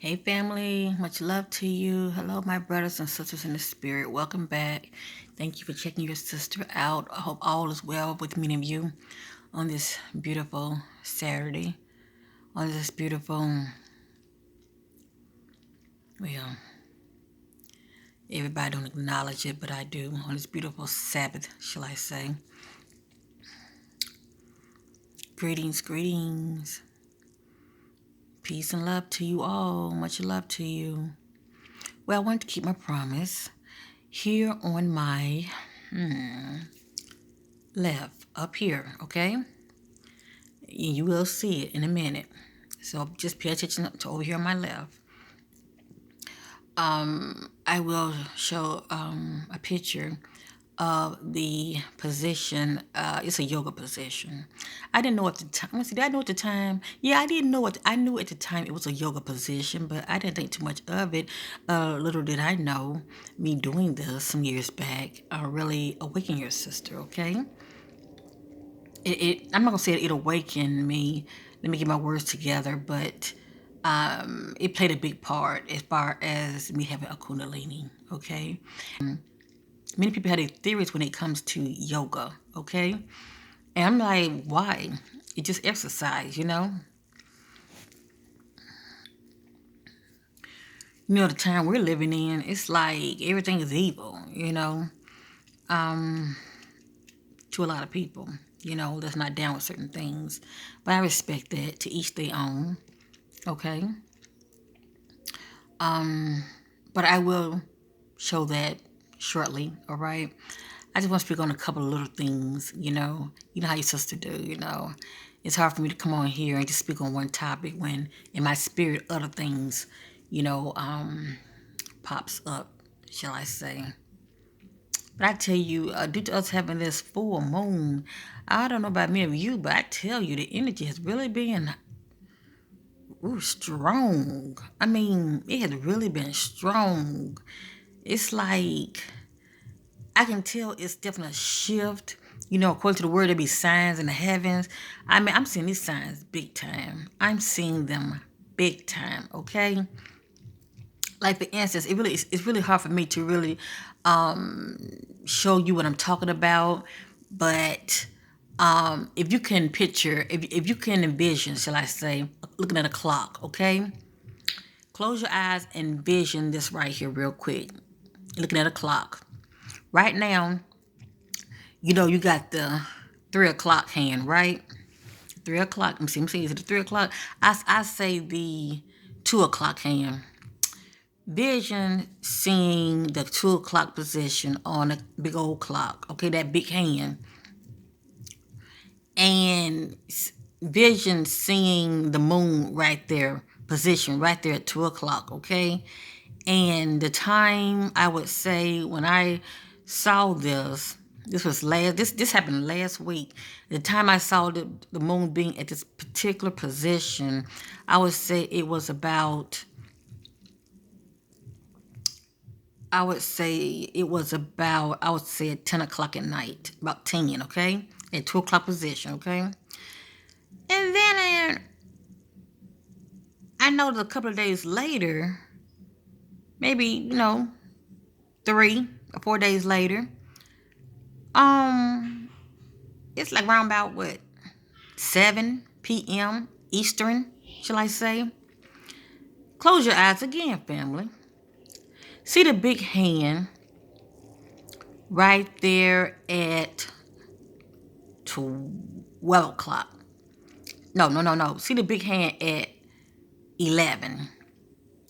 Hey family, much love to you. Hello, my brothers and sisters in the spirit. Welcome back. Thank you for checking your sister out. I hope all is well with many of you on this beautiful Saturday. On this beautiful, well, everybody don't acknowledge it, but I do. On this beautiful Sabbath, shall I say. Greetings, greetings. Peace and love to you all. Much love to you. Well, I wanted to keep my promise. Here on my left, up here, okay? You will see it in a minute. So just pay attention to over here on my left. I will show a picture of the position. It's a yoga position. I didn't know at the time. Let's see, did I know at the time? Yeah, I didn't know it. I knew at the time it was a yoga position, but I didn't think too much of it. Little did I know, me doing this some years back, really awaken your sister. Okay. I'm not gonna say it awakened me. Let me get my words together, but it played a big part as far as me having a Kundalini. Okay, many people have their theories when it comes to yoga. Okay, and I'm like, why? It's just exercise, you know. You know, the time we're living in, it's like everything is evil. You know, to a lot of people. You know, that's not down with certain things, but I respect that. To each their own. Okay. But I will show that shortly, all right? I just want to speak on a couple of little things, you know. You know how your sister do, you know. It's hard for me to come on here and just speak on one topic when in my spirit other things, you know, pops up, shall I say. But I tell you, due to us having this full moon, I don't know about many of you, but I tell you, the energy has really been strong. I mean, it has really been strong. It's like I can tell it's definitely a shift. You know, according to the word, there be signs in the heavens. I mean, I'm seeing these signs big time. I'm seeing them big time. Okay, like for instance, it's really hard for me to really show you what I'm talking about, but if you can picture, if you can envision, shall I say, looking at a clock, okay? Close your eyes and envision this right here, real quick. Looking at a clock. Right now, you know, you got the 3 o'clock hand, right? 3 o'clock. Let me see, is it the 3 o'clock? I say the 2 o'clock hand. Vision seeing the 2 o'clock position on a big old clock, okay, that big hand. And vision seeing the moon right there, position right there at 2 o'clock, okay? And the time I would say when I saw this happened last week. The time I saw the moon being at this particular position, I would say it was about I would say at 10 o'clock at night, about 10, okay? At 2 o'clock position, okay? And then I know that a couple of days later, maybe, 3 or 4 days later, um, it's like around about what, 7 p.m. Eastern, shall I say? Close your eyes again, family. See the big hand right there at 12 o'clock. No, no, no, no. See the big hand at 11.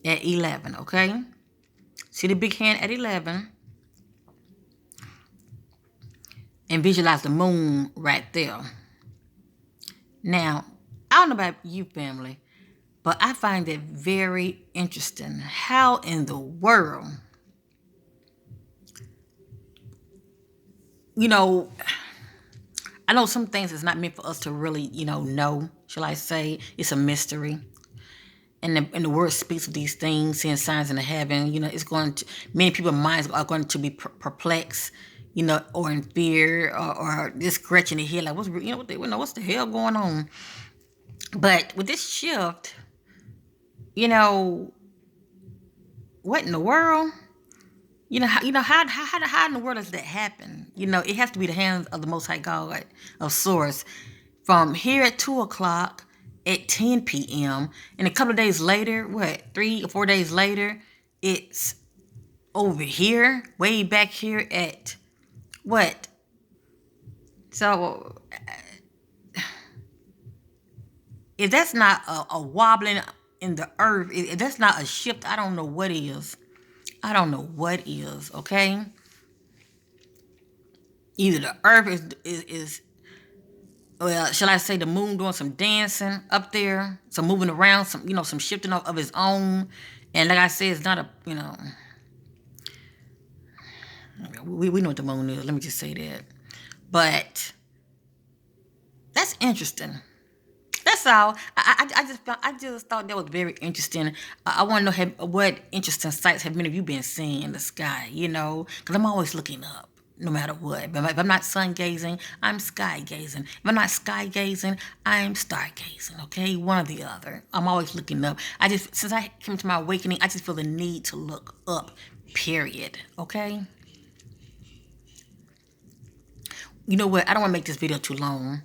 At 11, okay? See the big hand at 11 and visualize the moon right there. Now, I don't know about you, family, but I find it very interesting. How in the world, you know, I know some things is not meant for us to really, know, shall I say? It's a mystery. And the word speaks of these things, seeing signs in the heaven. You know, it's going to, many people's minds are going to be perplexed, or in fear, or just scratching their head, like, what's the hell going on? But with this shift, what in the world? How in the world does that happen? It has to be the hands of the Most High God of Source. From here at 2 o'clock at 10 p.m. and a couple of days later, 3 or 4 days later, it's over here, way back here at what? So if that's not a wobbling in the earth, if that's not a shift, I don't know what is. I don't know what is. Okay, either the earth is well, shall I say the moon doing some dancing up there, some moving around, some shifting of its own. And like I said, it's not we know what the moon is. Let me just say that. But that's interesting. That's all. I just thought that was very interesting. I want to know what interesting sights have many of you been seeing in the sky. Because I'm always looking up, no matter what. But if I'm not sun gazing, I'm sky gazing. If I'm not sky gazing, I'm star gazing. Okay, one or the other. I'm always looking up. Since I came to my awakening, I just feel the need to look up. Period. Okay. You know what? I don't want to make this video too long.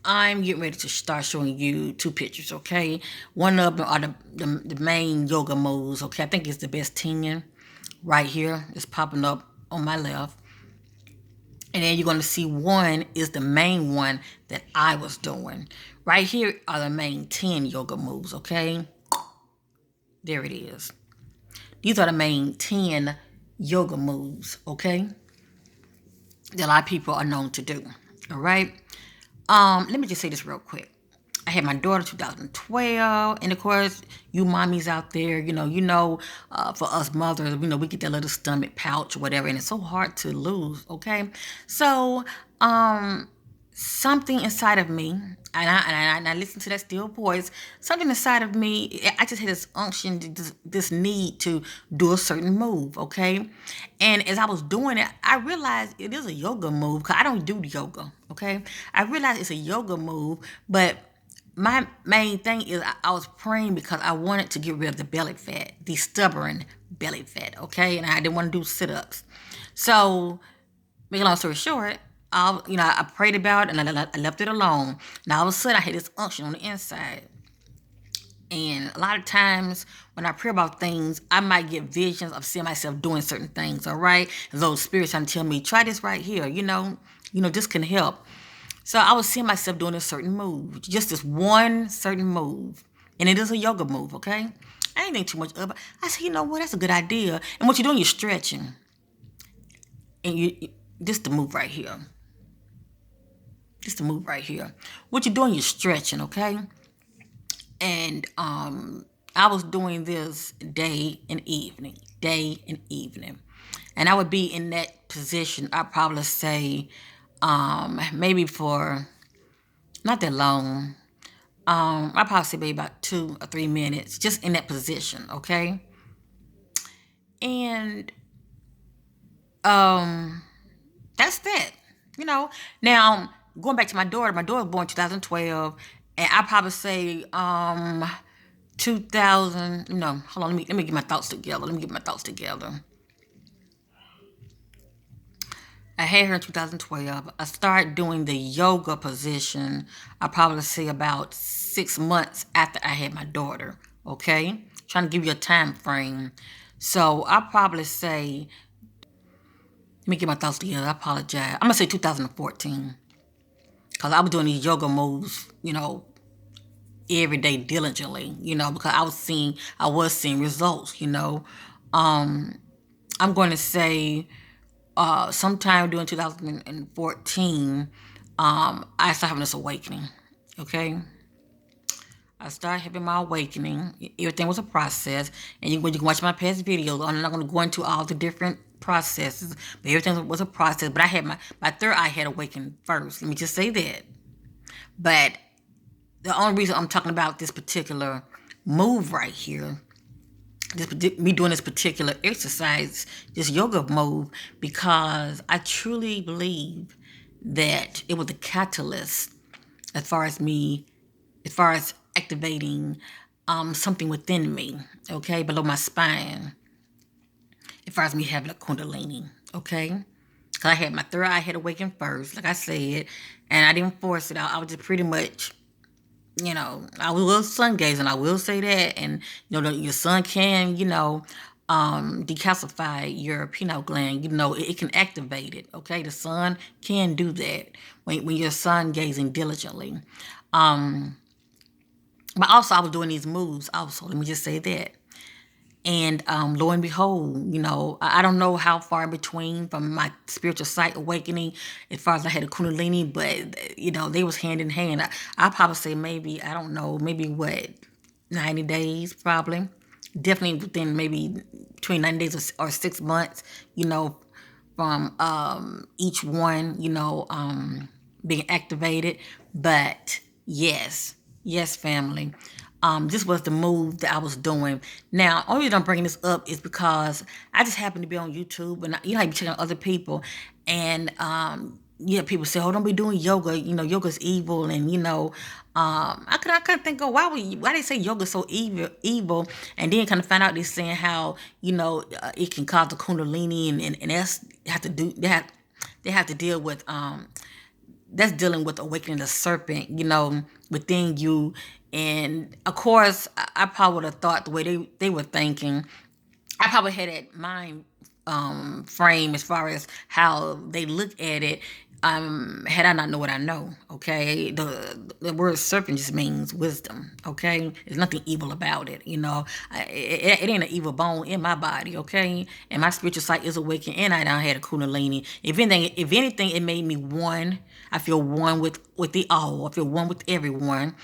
I'm getting ready to start showing you 2 pictures, okay? One of them are the main yoga moves, okay? I think it's the best 10 right here. It's popping up on my left. And then you're going to see one is the main one that I was doing. Right here are the main 10 yoga moves, okay? There it is. These are the main 10 yoga moves, okay? That a lot of people are known to do, all right? Let me just say this real quick. I had my daughter 2012, and of course, you mommies out there, for us mothers, we get that little stomach pouch or whatever, and it's so hard to lose, okay? So, something inside of me, and I listen to that still voice, something inside of me, I just had this unction, this need to do a certain move, okay? And as I was doing it, I realized it is a yoga move, because I don't do yoga, okay? I realized it's a yoga move, but my main thing is I was praying because I wanted to get rid of the belly fat, the stubborn belly fat, okay? And I didn't want to do sit-ups. So, make a long story short, I prayed about it and I left it alone. Now all of a sudden I had this unction on the inside. And a lot of times when I pray about things, I might get visions of seeing myself doing certain things, all right? And those spirits trying to tell me, try this right here, this can help. So I was seeing myself doing a certain move, just this one certain move. And it is a yoga move, okay? I ain't think too much of it. I said, you know what, that's a good idea. And what you're doing, you're stretching. And this the move right here. This the move right here. What you're doing, you're stretching, okay? And I was doing this day and evening. And I would be in that position, I'd probably say, maybe for not that long. I'd probably say maybe about 2 or 3 minutes, just in that position, okay? And that's that. Now going back to my daughter was born in 2012, and I probably say 2000. No, hold on. Let me get my thoughts together. I had her in 2012. I started doing the yoga position, I probably say about 6 months after I had my daughter. Okay, trying to give you a time frame. So I probably say, let me get my thoughts together. I apologize. I'm gonna say 2014, because I was doing these yoga moves, every day diligently, because I was seeing results, I'm going to say sometime during 2014, I started having this awakening, okay? I started having my awakening. Everything was a process, and you can watch my past videos. I'm not going to go into all the different processes, but everything was a process. But I had my third eye had awakened first. Let me just say that. But the only reason I'm talking about this particular move right here, me doing this particular exercise, this yoga move, because I truly believe that it was the catalyst as far as activating something within me, okay, below my spine, as far as me having a Kundalini, okay? Because I had my third eye had awakened first, like I said, and I didn't force it out. I was just pretty much, I was sun gazing. I will say that, and your sun can, decalcify your pineal gland. It can activate it. Okay, the sun can do that when you're sun gazing diligently. But also, I was doing these moves. Also, let me just say that. And lo and behold, I don't know how far in between from my spiritual sight awakening as far as I had a Kundalini, but, they was hand in hand. I'll probably say maybe, I don't know, maybe what, 90 days probably. Definitely within maybe between 90 days or 6 months, from each one, being activated. But yes, family. This was the move that I was doing. Now, only reason I'm bringing this up is because I just happened to be on YouTube, and I be checking out other people, and people say, "Oh, don't be doing yoga. Yoga's evil," and I couldn't think of why they say yoga's so evil, and then kind of find out they're saying how it can cause the Kundalini, and that's they have to deal with that's dealing with awakening the serpent, within you. And of course, I probably would have thought the way they were thinking. I probably had that mind frame as far as how they look at it. Had I not know what I know, okay, the word serpent just means wisdom, okay. There's nothing evil about it, it ain't an evil bone in my body, okay. And my spiritual sight is awakened, and I done had a Kundalini. If anything, it made me one. I feel one with the all. I feel one with everyone,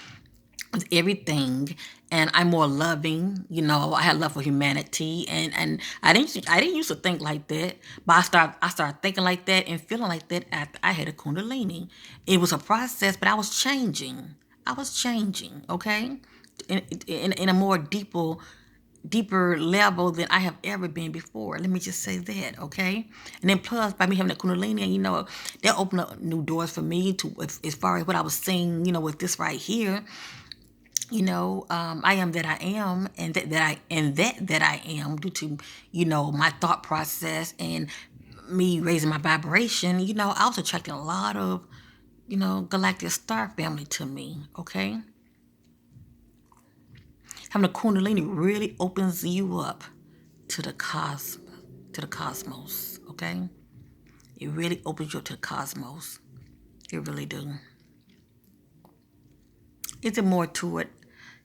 with everything, and I'm more loving. I had love for humanity, and I didn't used to think like that, but I started thinking like that and feeling like that after I had a Kundalini. It was a process, but I was changing. Okay, in a more deeper level than I have ever been before. Let me just say that, okay? And then plus, by me having that Kundalini, that opened up new doors for me to, as far as what I was seeing, with this right here. I am that I am, and that I am due to, my thought process and me raising my vibration. I was attracting a lot of, galactic star family to me. Okay, having a Kundalini really opens you up to the cosmos. Okay, it really opens you up to the cosmos. It really do. Is there more to it?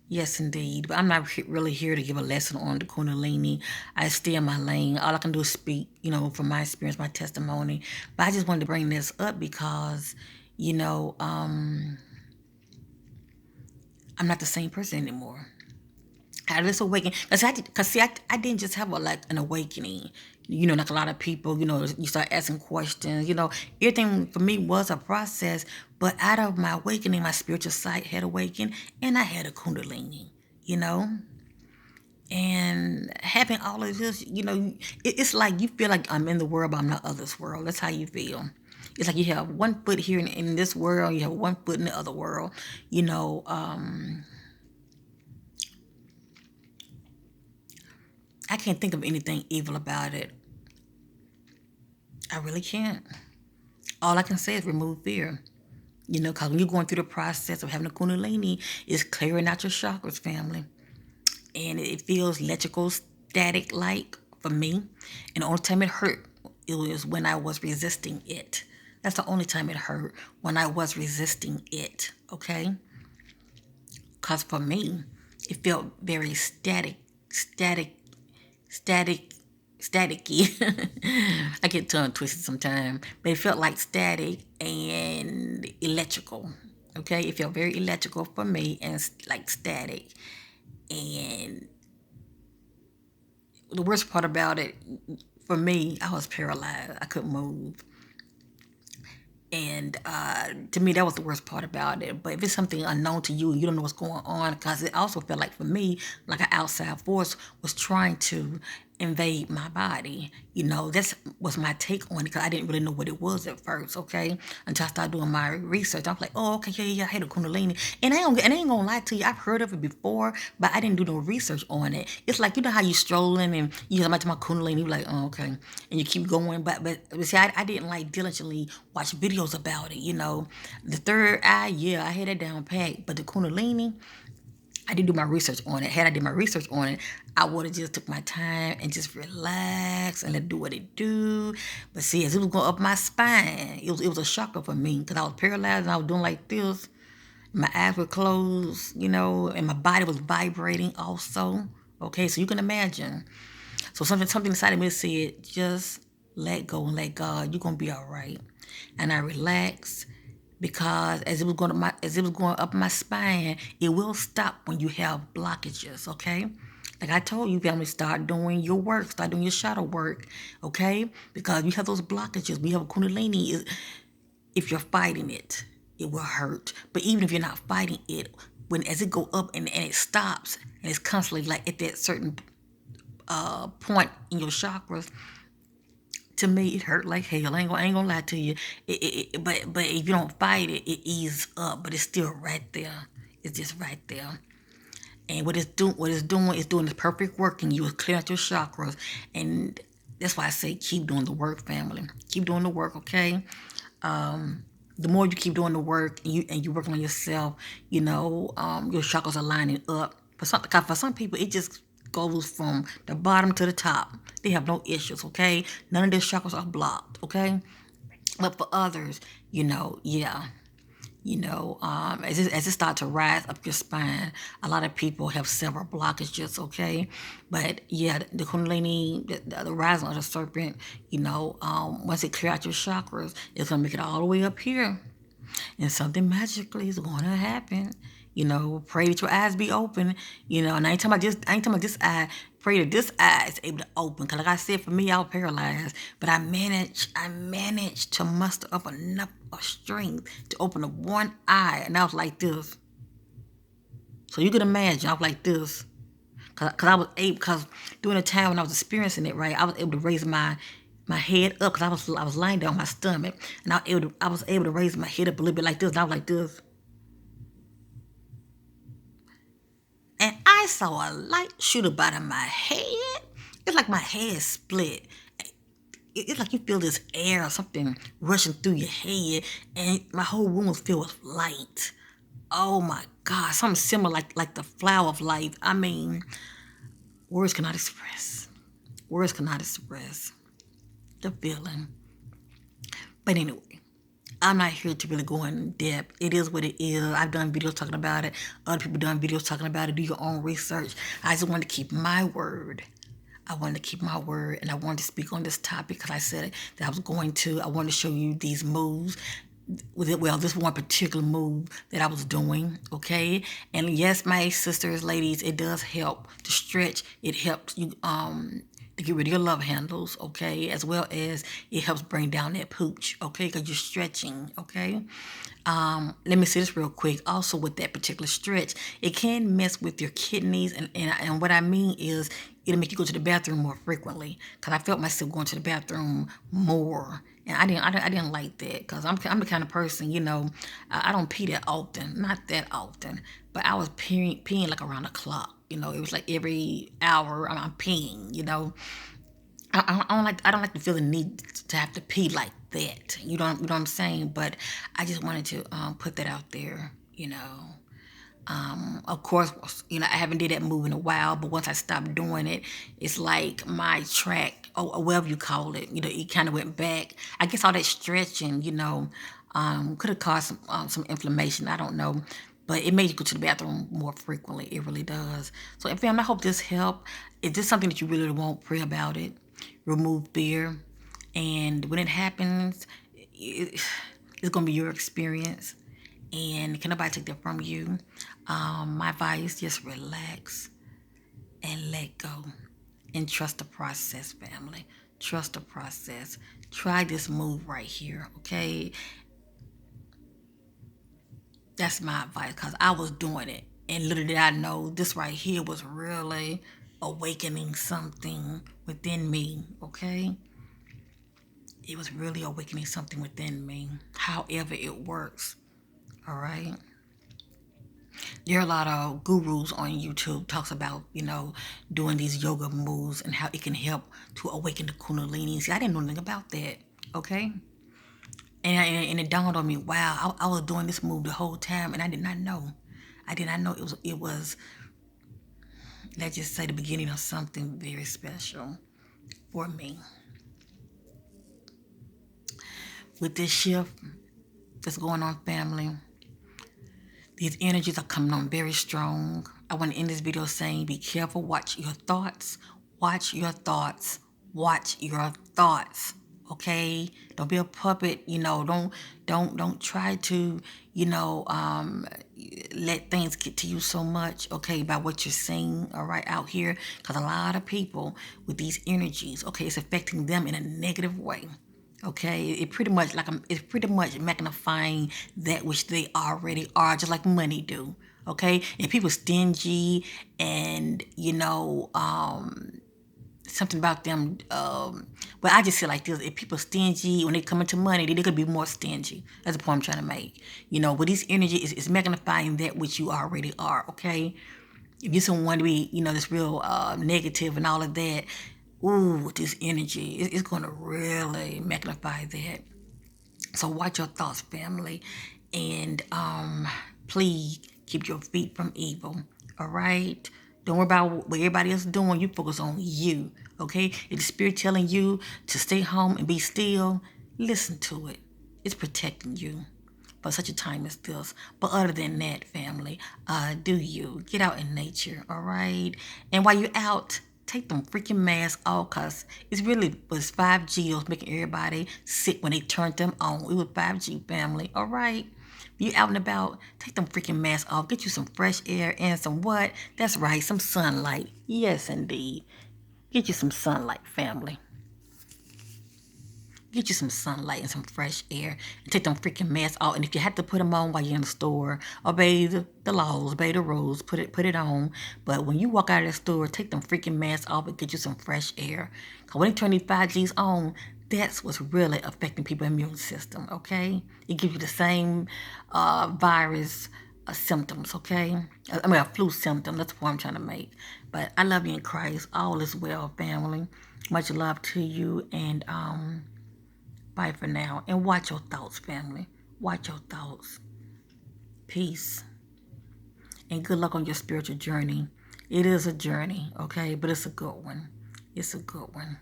Yes, indeed. But I'm not really here to give a lesson on the Kundalini. I stay in my lane. All I can do is speak, from my experience, my testimony. But I just wanted to bring this up because, I'm not the same person anymore. I had this awakening. I didn't just have an awakening. Like a lot of people, you start asking questions. Everything for me was a process. But out of my awakening, my spiritual sight had awakened, and I had a Kundalini. And having all of this, it's like you feel like I'm in the world, but I'm not of this world. That's how you feel. It's like you have one foot here in this world, you have one foot in the other world. I can't think of anything evil about it. I really can't. All I can say is remove fear. Because when you're going through the process of having a Kundalini, it's clearing out your chakras, family. And it feels electrical static like for me. And the only time it hurt, it was when I was resisting it. That's the only time it hurt, when I was resisting it, okay? Because for me, it felt very staticky. I get tongue twisted sometimes, but it felt like static and electrical. Okay, it felt very electrical for me and like static. And the worst part about it, for me, I was paralyzed. I couldn't move. And to me, that was the worst part about it. But if it's something unknown to you, you don't know what's going on, because it also felt like for me, like an outside force was trying to invade my body. That's was my take on it because I didn't really know what it was at first, okay? Until I started doing my research. I was like, oh, okay, yeah, I hate a Kundalini. And I ain't gonna lie to you, I've heard of it before, but I didn't do no research on it. It's like, how you strolling and you come back to my Kundalini, you're like, oh, okay. And you keep going, but see, I didn't like diligently watch videos about it, The third eye, yeah, I had it down pat, but the Kundalini, I didn't do my research on it. Had I did my research on it, I would have just took my time and just relax and let it do what it do. But see, as it was going up my spine, it was a shocker for me because I was paralyzed and I was doing like this. My eyes were closed, and my body was vibrating also. Okay, so you can imagine. So something inside of me said, just let go and let God. You're gonna be all right. And I relaxed because as it was going up my spine, it will stop when you have blockages, okay? Like I told you, family, start doing your work, start doing your shadow work, okay? Because you have those blockages. We have a Kundalini. If you're fighting it, it will hurt. But even if you're not fighting it, as it go up and it stops, and it's constantly like at that certain point in your chakras, to me, it hurt like hell. I ain't gonna lie to you. But if you don't fight it, it eases up. But it's still right there. It's just right there. And what it's doing the perfect work in you. It's clearing out your chakras, and that's why I say keep doing the work, family. Keep doing the work, okay? The more you keep doing the work and you working on yourself, your chakras are lining up. For some people, it just goes from the bottom to the top. They have no issues, okay? None of their chakras are blocked, okay? But for others, yeah. As it starts to rise up your spine, a lot of people have several blockages, okay? But yeah, the Kundalini, the rising of the serpent, once it clears out your chakras, it's going to make it all the way up here. And something magically is going to happen. Pray that your eyes be open. And I ain't talking about this eye. Pray that this eye is able to open. Cause like I said, for me, I was paralyzed, but I managed to muster up enough of strength to open up one eye, and I was like this. So you can imagine, I was like this. Cause during the time when I was experiencing it, right, I was able to raise my head up because I was lying down on my stomach, and I was able to raise my head up a little bit like this, and I was like this. And I saw a light shoot up out of my head. It's like my head split. It's like you feel this air or something rushing through your head, and my whole room was filled with light. Oh my God, something similar like the flower of life. I mean, words cannot express. Words cannot express the feeling. But anyway, I'm not here to really go in depth. It is what it is. I've done videos talking about it. Other people done videos talking about it. Do your own research. I just wanted to keep my word. I wanted to keep my word, and I wanted to speak on this topic because I said that I was going to. I wanted to show you these moves. Well, this one particular move that I was doing, okay? And yes, my sisters, ladies, it does help to stretch. It helps you to get rid of your love handles, okay? As well as it helps bring down that pooch, okay? Because you're stretching, okay? Let me say this real quick. Also, with that particular stretch, it can mess with your kidneys, and what I mean is it'll make you go to the bathroom more frequently. Cause I felt myself going to the bathroom more, and I didn't like that. Cause I'm the kind of person, I don't pee that often, not that often, but I was peeing like around the clock. It was like every hour I'm peeing. I don't like to feel the need to have to pee like that. You know what I'm saying? But I just wanted to put that out there. Of course, I haven't did that move in a while, but once I stopped doing it, it's like my track, or whatever you call it, it kind of went back. I guess all that stretching, could have caused some inflammation. I don't know. But it made you go to the bathroom more frequently. It really does. So, fam, I hope this helped. If this is something that you really want, pray about it. Remove fear. And when it happens, it's going to be your experience. And can nobody take that from you? My advice, just relax and let go. And trust the process, family. Trust the process. Try this move right here, okay? That's my advice, because I was doing it. And little did I know, this right here was really awakening something within me, okay? It was really awakening something within me. However it works, all right? There are a lot of gurus on YouTube talks about, doing these yoga moves and how it can help to awaken the Kundalini. See, I didn't know anything about that, okay? And it dawned on me, wow, I was doing this move the whole time and I did not know. I did not know it was, let's just say, the beginning of something very special for me. With this shift that's going on, family, these energies are coming on very strong. I want to end this video saying, be careful, watch your thoughts, watch your thoughts, watch your thoughts. Okay, don't be a puppet. Don't try to, let things get to you so much. Okay, by what you're seeing. All right, out here, because a lot of people with these energies, okay, it's affecting them in a negative way. Okay, it's pretty much magnifying that which they already are, just like money do. Okay, if people stingy and something about them. But I just feel like this: if people stingy when they come into money, they could be more stingy. That's the point I'm trying to make. But this energy is magnifying that which you already are. Okay, if you're someone to be, this real negative and all of that, ooh, this energy is going to really magnify that. So watch your thoughts, family, and please keep your feet from evil. All right. Don't worry about what everybody else is doing. You focus on you. Okay. If the spirit telling you to stay home and be still, listen to it. It's protecting you for such a time as this. But other than that, family, do you get out in nature, all right? And while you're out, take them freaking masks off, because it really was 5G that was making everybody sick when they turned them on. It was 5G, family, all right? You out and about, take them freaking masks off. Get you some fresh air and some what? That's right, some sunlight. Yes, indeed. Get you some sunlight, family. Get you some sunlight and some fresh air and take them freaking masks off. And if you have to put them on while you're in the store, obey the laws, obey the rules, put it on. But when you walk out of the store, take them freaking masks off and get you some fresh air. Because when they turn these 5Gs on, that's what's really affecting people's immune system, okay? It gives you the same virus symptoms, okay? I mean, a flu symptom. That's what I'm trying to make. But I love you in Christ. All is well, family. Much love to you. And bye for now. And watch your thoughts, family. Watch your thoughts. Peace. And good luck on your spiritual journey. It is a journey, okay? But it's a good one. It's a good one.